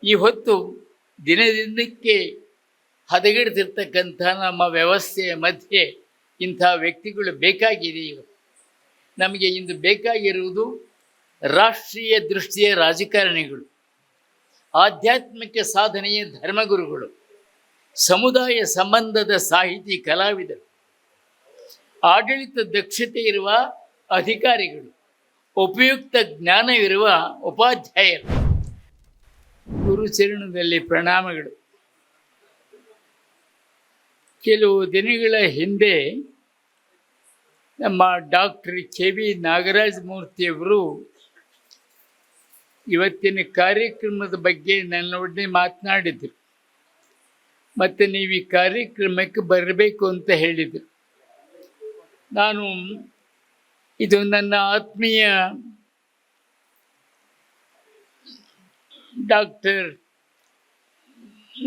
ಈ ಹೊತ್ತು ದಿನದಿನಕ್ಕೆ ಹದಗೆಡ್ತಿರ್ತಕ್ಕಂಥ ನಮ್ಮ ವ್ಯವಸ್ಥೆಯ ಮಧ್ಯೆ ಇಂಥ ವ್ಯಕ್ತಿಗಳು ಬೇಕಾಗಿದೆ. ನಮಗೆ ಇಂದು ಬೇಕಾಗಿರುವುದು ರಾಷ್ಟ್ರೀಯ ದೃಷ್ಟಿಯ ರಾಜಕಾರಣಿಗಳು, ಆಧ್ಯಾತ್ಮಿಕ ಸಾಧನೆಯ ಧರ್ಮಗುರುಗಳು, ಸಮುದಾಯ ಸಂಬಂಧದ ಸಾಹಿತಿ ಕಲಾವಿದರು, ಆಡಳಿತ ದಕ್ಷತೆ ಇರುವ ಅಧಿಕಾರಿಗಳು, ಉಪಯುಕ್ತ ಜ್ಞಾನವಿರುವ ಉಪಾಧ್ಯಾಯರು. ಗುರುಚರಣದಲ್ಲಿ ಪ್ರಣಾಮಗಳು. ಕೆಲವು ದಿನಗಳ ಹಿಂದೆ ನಮ್ಮ ಡಾಕ್ಟರ್ KV ನಾಗರಾಜ ಮೂರ್ತಿಯವರು ಇವತ್ತಿನ ಕಾರ್ಯಕ್ರಮದ ಬಗ್ಗೆ ನನ್ನೊಡನೆ ಮಾತನಾಡಿದರು. ಮತ್ತು ನೀವು ಈ ಕಾರ್ಯಕ್ರಮಕ್ಕೆ ಬರಬೇಕು ಅಂತ ಹೇಳಿದರು. ನಾನು ಇದು ನನ್ನ ಆತ್ಮೀಯ ಡಾಕ್ಟರ್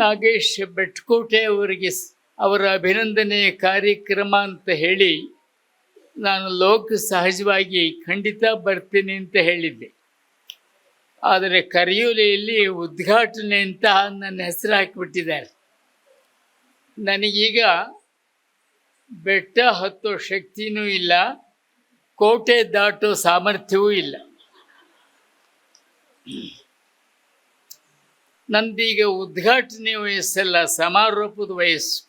ನಾಗೇಶ್ ಬೆಟ್ಕೋಟೆ ಅವರಿಗೆ ಅವರ ಅಭಿನಂದನೆಯ ಕಾರ್ಯಕ್ರಮ ಅಂತ ಹೇಳಿ ನಾನು ಲೋಕ ಸಹಜವಾಗಿ ಖಂಡಿತ ಬರ್ತೀನಿ ಅಂತ ಹೇಳಿದ್ದೆ. ಆದರೆ ಕರೆಯೋಲೆಯಲ್ಲಿ ಉದ್ಘಾಟನೆ ಅಂತ ನನ್ನ ಹೆಸರು ಹಾಕಿಬಿಟ್ಟಿದ್ದಾರೆ. ನನಗೀಗ ಬೆಟ್ಟ ಹತ್ತೋ ಶಕ್ತಿನೂ ಇಲ್ಲ, ಕೋಟೆ ದಾಟೋ ಸಾಮರ್ಥ್ಯವೂ ಇಲ್ಲ. ನಂದೀಗ ಉದ್ಘಾಟನೆ ವಯಸ್ಸಲ್ಲ, ಸಮಾರೋಪದ ವಯಸ್ಸು.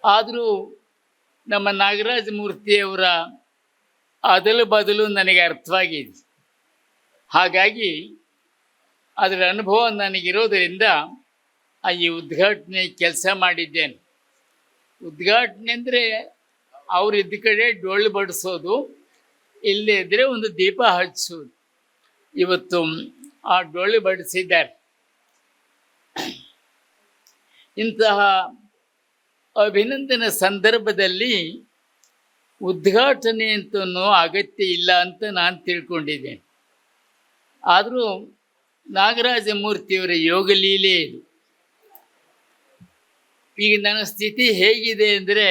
ಆದರೂ ನಮ್ಮ ನಾಗರಾಜ ಮೂರ್ತಿಯವರ ಅದಲು ಬದಲು ನನಗೆ ಅರ್ಥವಾಗಿದೆ. ಹಾಗಾಗಿ ಅದರ ಅನುಭವ ನನಗಿರೋದರಿಂದ ಈ ಉದ್ಘಾಟನೆ ಕೆಲಸ ಮಾಡಿದ್ದೇನೆ. ಉದ್ಘಾಟನೆ ಅಂದರೆ ಅವರಿದ್ದ ಕಡೆ ಡೊಳ್ಳು ಬಡಿಸೋದು, ಇಲ್ಲೇ ಇದ್ದರೆ ಒಂದು ದೀಪ ಹಚ್ಚಿಸೋದು. ಇವತ್ತು ಆ ಡೊಳ್ಳು ಬಡಿಸಿದ್ದಾರೆ. ಇಂತಹ ಅಭಿನಂದನೆ ಸಂದರ್ಭದಲ್ಲಿ ಉದ್ಘಾಟನೆ ಅಂತನೂ ಅಗತ್ಯ ಇಲ್ಲ ಅಂತ ನಾನು ತಿಳ್ಕೊಂಡಿದ್ದೇನೆ. ಆದರೂ ನಾಗರಾಜ ಮೂರ್ತಿಯವರ ಯೋಗಲೀಲೆ ಇದು. ಈಗ ನನ್ನ ಸ್ಥಿತಿ ಹೇಗಿದೆ ಅಂದರೆ,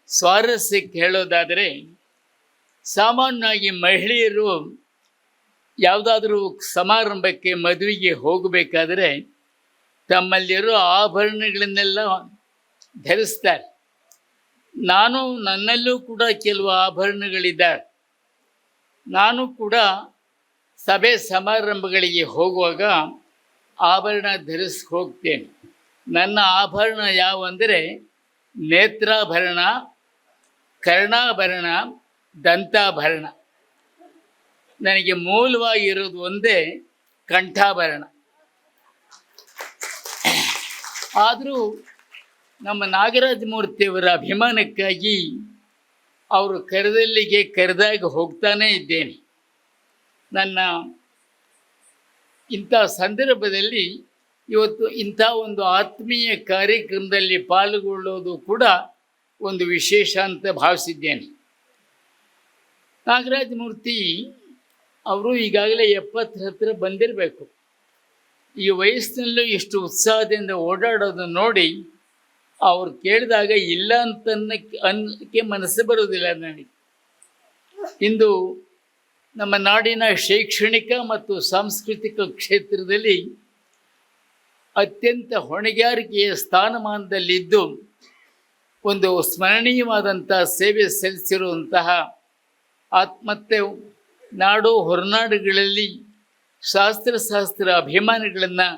ಸ್ವಾರಸ್ಯಕ್ಕೆ ಹೇಳೋದಾದರೆ, ಸಾಮಾನ್ಯವಾಗಿ ಮಹಿಳೆಯರು ಯಾವುದಾದ್ರೂ ಸಮಾರಂಭಕ್ಕೆ ಮದುವೆಗೆ ಹೋಗಬೇಕಾದರೆ ತಮ್ಮಲ್ಲಿರೋ ಆಭರಣಗಳನ್ನೆಲ್ಲ ಧರಿಸ್ತಾರೆ. ನನ್ನಲ್ಲೂ ಕೂಡ ಕೆಲವು ಆಭರಣಗಳಿದ್ದಾರೆ. ನಾನು ಕೂಡ ಸಭೆ ಸಮಾರಂಭಗಳಿಗೆ ಹೋಗುವಾಗ ಆಭರಣ ಧರಿಸಿ ಹೋಗ್ತೇನೆ. ನನ್ನ ಆಭರಣ ಯಾವುವಂದರೆ ನೇತ್ರಾಭರಣ, ಕರ್ಣಾಭರಣ, ದಂತಾಭರಣ. ನನಗೆ ಮೂಲವಾಗಿರೋದು ಒಂದೇ ಕಂಠಾಭರಣ. ಆದರೂ ನಮ್ಮ ನಾಗರಾಜ ಮೂರ್ತಿಯವರ ಅಭಿಮಾನಕ್ಕಾಗಿ ಅವರು ಕರೆದಲ್ಲಿಗೆ ಕರೆದಾಗ ಹೋಗ್ತಾನೇ ಇದ್ದೇನೆ. ನನ್ನ ಇಂಥ ಸಂದರ್ಭದಲ್ಲಿ ಇವತ್ತು ಇಂಥ ಒಂದು ಆತ್ಮೀಯ ಕಾರ್ಯಕ್ರಮದಲ್ಲಿ ಪಾಲ್ಗೊಳ್ಳೋದು ಕೂಡ ಒಂದು ವಿಶೇಷ ಅಂತ ಭಾವಿಸಿದ್ದೇನೆ. ನಾಗರಾಜ ಮೂರ್ತಿ ಅವರು ಈಗಾಗಲೇ 70 ಹತ್ತಿರ ಬಂದಿರಬೇಕು. ಈ ವಯಸ್ಸಿನಲ್ಲೂ ಇಷ್ಟು ಉತ್ಸಾಹದಿಂದ ಓಡಾಡೋದನ್ನು ನೋಡಿ ಅವ್ರು ಕೇಳಿದಾಗ ಇಲ್ಲ ಅನ್ನಕ್ಕೆ ಮನಸ್ಸು ಬರೋದಿಲ್ಲ ನನಗೆ. ಇಂದು ನಮ್ಮ ನಾಡಿನ ಶೈಕ್ಷಣಿಕ ಮತ್ತು ಸಾಂಸ್ಕೃತಿಕ ಕ್ಷೇತ್ರದಲ್ಲಿ ಅತ್ಯಂತ ಹೊಣೆಗಾರಿಕೆಯ ಸ್ಥಾನಮಾನದಲ್ಲಿದ್ದು ಒಂದು ಸ್ಮರಣೀಯವಾದಂಥ ಸೇವೆ ಸಲ್ಲಿಸಿರುವಂತಹ ಮತ್ತೆ ನಾಡು ಹೊರನಾಡುಗಳಲ್ಲಿ ಶಾಸ್ತ್ರ ಅಭಿಮಾನಿಗಳನ್ನು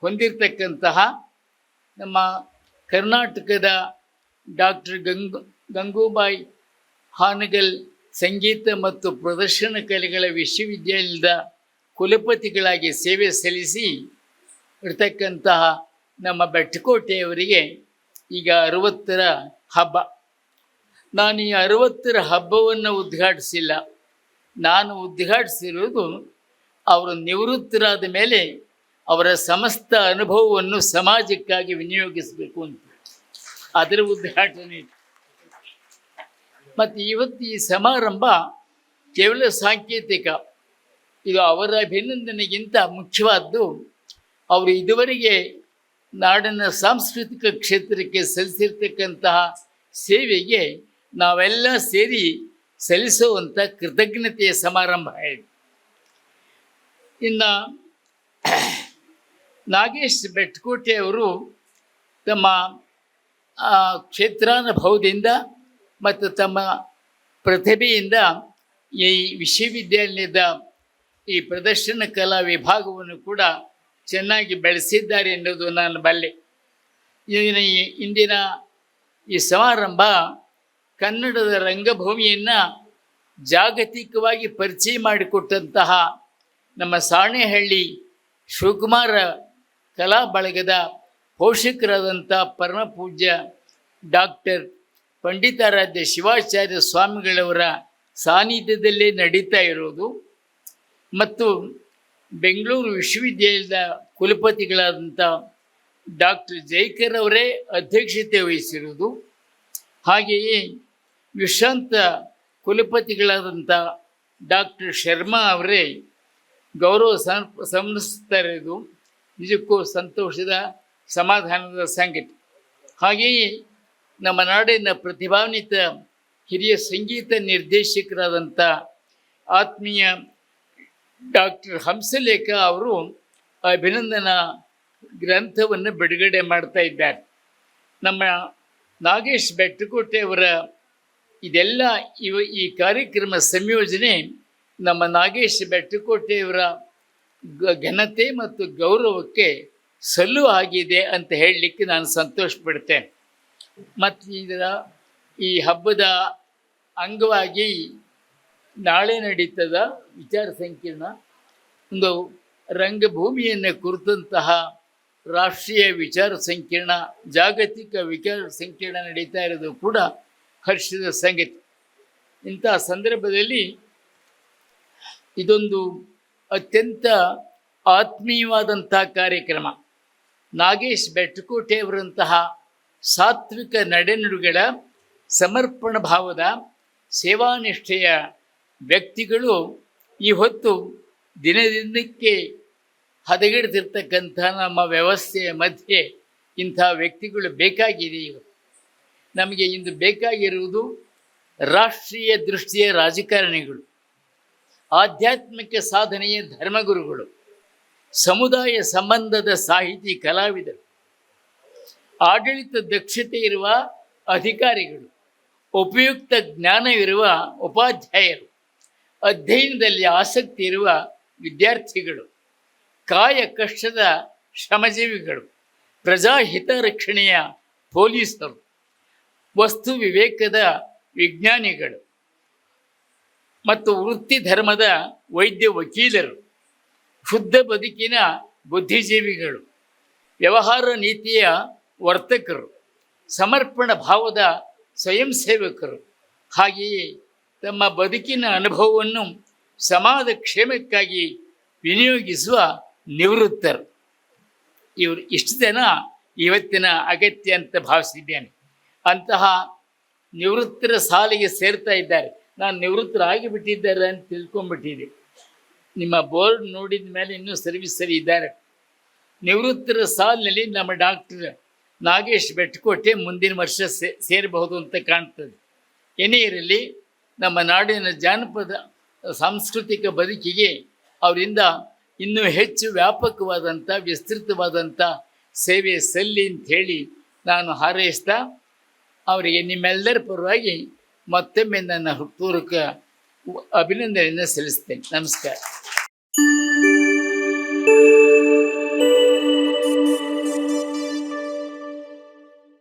ಹೊಂದಿರತಕ್ಕಂತಹ ನಮ್ಮ ಕರ್ನಾಟಕದ ಡಾಕ್ಟರ್ ಗಂಗೂಬಾಯಿ ಹಾನಗಲ್ ಸಂಗೀತ ಮತ್ತು ಪ್ರದರ್ಶನ ಕಲೆಗಳ ವಿಶ್ವವಿದ್ಯಾಲಯದ ಕುಲಪತಿಗಳಾಗಿ ಸೇವೆ ಸಲ್ಲಿಸಿ ಇರ್ತಕ್ಕಂತಹ ನಮ್ಮ ಬೆಟ್ಟಕೋಟೆಯವರಿಗೆ ಈಗ 60ರ ಹಬ್ಬ. ನಾನು ಈ 60ರ ಹಬ್ಬವನ್ನು ಉದ್ಘಾಟಿಸಿಲ್ಲ. ನಾನು ಉದ್ಘಾಟಿಸಿರುವುದು ಅವರು ನಿವೃತ್ತರಾದ ಮೇಲೆ ಅವರ ಸಮಸ್ತ ಅನುಭವವನ್ನು ಸಮಾಜಕ್ಕಾಗಿ ವಿನಿಯೋಗಿಸಬೇಕು ಅಂತ, ಅದರ ಉದ್ಘಾಟನೆ. ಮತ್ತು ಇವತ್ತು ಈ ಸಮಾರಂಭ ಕೇವಲ ಸಾಂಕೇತಿಕ, ಇದು ಅವರ ಅಭಿನಂದನೆಗಿಂತ ಮುಖ್ಯವಾದ್ದು ಅವರು ಇದುವರೆಗೆ ನಾಡಿನ ಸಾಂಸ್ಕೃತಿಕ ಕ್ಷೇತ್ರಕ್ಕೆ ಸಲ್ಲಿಸಿರ್ತಕ್ಕಂತಹ ಸೇವೆಗೆ ನಾವೆಲ್ಲ ಸೇರಿ ಸಲ್ಲಿಸುವಂಥ ಕೃತಜ್ಞತೆಯ ಸಮಾರಂಭ. ಇನ್ನು ನಾಗೇಶ್ ಬೆಟ್ಕೋಟೆ ಅವರು ತಮ್ಮ ಕ್ಷೇತ್ರಾನುಭವದಿಂದ ಮತ್ತು ತಮ್ಮ ಪ್ರತಿಭೆಯಿಂದ ಈ ವಿಶ್ವವಿದ್ಯಾಲಯದ ಈ ಪ್ರದರ್ಶನ ಕಲಾ ವಿಭಾಗವನ್ನು ಕೂಡ ಚೆನ್ನಾಗಿ ಬೆಳೆಸಿದ್ದಾರೆ ಎನ್ನುವುದು ನಾನು ಬಲ್ಲೆ. ಇಂದಿನ ಈ ಸಮಾರಂಭ ಕನ್ನಡದ ರಂಗಭೂಮಿಯನ್ನು ಜಾಗತಿಕವಾಗಿ ಪರಿಚಯ ಮಾಡಿಕೊಟ್ಟಂತಹ ನಮ್ಮ ಸಾಣೇಹಳ್ಳಿ ಶಿವಕುಮಾರ ಕಲಾ ಬಳಗದ ಪೋಷಕರಾದಂಥ ಪರಮಪೂಜ್ಯ ಡಾಕ್ಟರ್ ಪಂಡಿತಾರಾಧ್ಯ ಶಿವಾಚಾರ್ಯ ಸ್ವಾಮಿಗಳವರ ಸಾನ್ನಿಧ್ಯದಲ್ಲೇ ನಡೀತಾ ಇರೋದು ಮತ್ತು ಬೆಂಗಳೂರು ವಿಶ್ವವಿದ್ಯಾಲಯದ ಕುಲಪತಿಗಳಾದಂಥ ಡಾಕ್ಟರ್ ಜೈಕರ್ ಅವರೇ ಅಧ್ಯಕ್ಷತೆ ವಹಿಸಿರುವುದು, ಹಾಗೆಯೇ ವಿಶ್ರಾಂತ ಕುಲಪತಿಗಳಾದಂಥ ಡಾಕ್ಟರ್ ಶರ್ಮಾ ಅವರೇ ಗೌರವ ಸಲ್ಲಿಸ್ತಾ ಇರೋದು ನಿಜಕ್ಕೂ ಸಂತೋಷದ ಸಮಾಧಾನದ ಸಂಗತಿ. ಹಾಗೆಯೇ ನಮ್ಮ ನಾಡಿನ ಪ್ರತಿಭಾನ್ವಿತ ಹಿರಿಯ ಸಂಗೀತ ನಿರ್ದೇಶಕರಾದಂಥ ಆತ್ಮೀಯ ಡಾಕ್ಟರ್ ಹಂಸಲೇಖ ಅವರು ಅಭಿನಂದನಾ ಗ್ರಂಥವನ್ನು ಬಿಡುಗಡೆ ಮಾಡ್ತಾ ಇದ್ದಾರೆ. ನಮ್ಮ ನಾಗೇಶ್ ಬೆಟ್ಟಕೋಟೆ ಅವರ ಇದೆಲ್ಲ ಈ ಕಾರ್ಯಕ್ರಮ ಸಂಯೋಜನೆ ನಮ್ಮ ನಾಗೇಶ್ ಬೆಟ್ಟಕೋಟೆಯವರ ಘನತೆ ಮತ್ತು ಗೌರವಕ್ಕೆ ಸಲ್ಲು ಆಗಿದೆ ಅಂತ ಹೇಳಲಿಕ್ಕೆ ನಾನು ಸಂತೋಷ ಪಡ್ತೇನೆ. ಮತ್ತು ಈ ಹಬ್ಬದ ಅಂಗವಾಗಿ ನಾಳೆ ನಡೀತದ ವಿಚಾರ ಸಂಕಿರಣ, ಒಂದು ರಂಗಭೂಮಿಯನ್ನು ಕುರಿತಂತಹ ರಾಷ್ಟ್ರೀಯ ವಿಚಾರ ಸಂಕಿರಣ, ಜಾಗತಿಕ ವಿಚಾರ ಸಂಕಿರಣ ನಡೀತಾ ಇರೋದು ಕೂಡ ಹರ್ಷದ ಸಂಗತಿ. ಇಂತಹ ಸಂದರ್ಭದಲ್ಲಿ ಇದೊಂದು ಅತ್ಯಂತ ಆತ್ಮೀಯವಾದಂಥ ಕಾರ್ಯಕ್ರಮ. ನಾಗೇಶ್ ಬೆಟ್ಟಕೋಟೆಯವರಂತಹ ಸಾತ್ವಿಕ ನಡೆನುಡಿಗಳ ಸಮರ್ಪಣ ಭಾವದ ಸೇವಾನಿಷ್ಠೆಯ ವ್ಯಕ್ತಿಗಳು ಈ ಹೊತ್ತು ದಿನದಿನಕ್ಕೆ ಹದಗೆಡ್ತಿರ್ತಕ್ಕಂಥ ನಮ್ಮ ವ್ಯವಸ್ಥೆಯ ಮಧ್ಯೆ ಇಂಥ ವ್ಯಕ್ತಿಗಳು ಬೇಕಾಗಿದೆ. ನಮಗೆ ಇಂದು ಬೇಕಾಗಿರುವುದು ರಾಷ್ಟ್ರೀಯ ದೃಷ್ಟಿಯ ರಾಜಕಾರಣಿಗಳು, ಆಧ್ಯಾತ್ಮಿಕ ಸಾಧನೆಯ ಧರ್ಮಗುರುಗಳು, ಸಮುದಾಯ ಸಂಬಂಧದ ಸಾಹಿತಿ ಕಲಾವಿದರು, ಆಡಳಿತ ದಕ್ಷತೆ ಇರುವ ಅಧಿಕಾರಿಗಳು, ಉಪಯುಕ್ತ ಜ್ಞಾನವಿರುವ ಉಪಾಧ್ಯಾಯರು, ಅಧ್ಯಯನದಲ್ಲಿ ಆಸಕ್ತಿ ಇರುವ ವಿದ್ಯಾರ್ಥಿಗಳು, ಕಾಯ ಕಷ್ಟದ ಶ್ರಮಜೀವಿಗಳು, ಪ್ರಜಾಹಿತ ರಕ್ಷಣೆಯ ಪೊಲೀಸರು, ವಸ್ತು ವಿವೇಕದ ವಿಜ್ಞಾನಿಗಳು ಮತ್ತು ವೃತ್ತಿ ಧರ್ಮದ ವೈದ್ಯ ವಕೀಲರು, ಶುದ್ಧ ಬದುಕಿನ ಬುದ್ಧಿಜೀವಿಗಳು, ವ್ಯವಹಾರ ನೀತಿಯ ವರ್ತಕರು, ಸಮರ್ಪಣ ಭಾವದ ಸ್ವಯಂ ಸೇವಕರು, ಹಾಗೆಯೇ ತಮ್ಮ ಬದುಕಿನ ಅನುಭವವನ್ನು ಸಮಾಜ ಕ್ಷೇಮಕ್ಕಾಗಿ ವಿನಿಯೋಗಿಸುವ ನಿವೃತ್ತರು. ಇವರು ಇಷ್ಟು ಜನ ಇವತ್ತಿನ ಅಗತ್ಯ ಅಂತ ಭಾವಿಸಿದ್ದೇನೆ. ಅಂತಹ ನಿವೃತ್ತರ ಸಾಲಿಗೆ ಸೇರ್ತಾ ಇದ್ದಾರೆ. ನಾನು ನಿವೃತ್ತರಾಗಿಬಿಟ್ಟಿದ್ದಾರೆ ಅಂತ ತಿಳ್ಕೊಂಡ್ಬಿಟ್ಟಿದೆ. ನಿಮ್ಮ ಬೋರ್ಡ್ ನೋಡಿದ ಮೇಲೆ ಇನ್ನೂ ಸರ್ವಿಸಲ್ಲಿ ಇದ್ದಾರೆ. ನಿವೃತ್ತರ ಸಾಲಿನಲ್ಲಿ ನಮ್ಮ ಡಾಕ್ಟರ್ ನಾಗೇಶ್ ಬೆಟ್ಟಕೋಟೆ ಮುಂದಿನ ವರ್ಷ ಸೇರಬಹುದು ಅಂತ ಕಾಣ್ತದೆ. ಏನೇ ಇರಲಿ, ನಮ್ಮ ನಾಡಿನ ಜಾನಪದ ಸಾಂಸ್ಕೃತಿಕ ಬದುಕಿಗೆ ಅವರಿಂದ ಇನ್ನೂ ಹೆಚ್ಚು ವ್ಯಾಪಕವಾದಂಥ ವಿಸ್ತೃತವಾದಂಥ ಸೇವೆ ಸಲ್ಲಿ ಅಂಥೇಳಿ ನಾನು ಹಾರೈಸ್ತಾ ಅವರಿಗೆ ನಿಮ್ಮೆಲ್ಲರ ಪರವಾಗಿ ಮತ್ತೊಮ್ಮೆ ನನ್ನ ಹೃತ್ಪೂರ್ವಕ ಅಭಿನಂದನೆಯನ್ನು ಸಲ್ಲಿಸ್ತೇನೆ. ನಮಸ್ಕಾರ.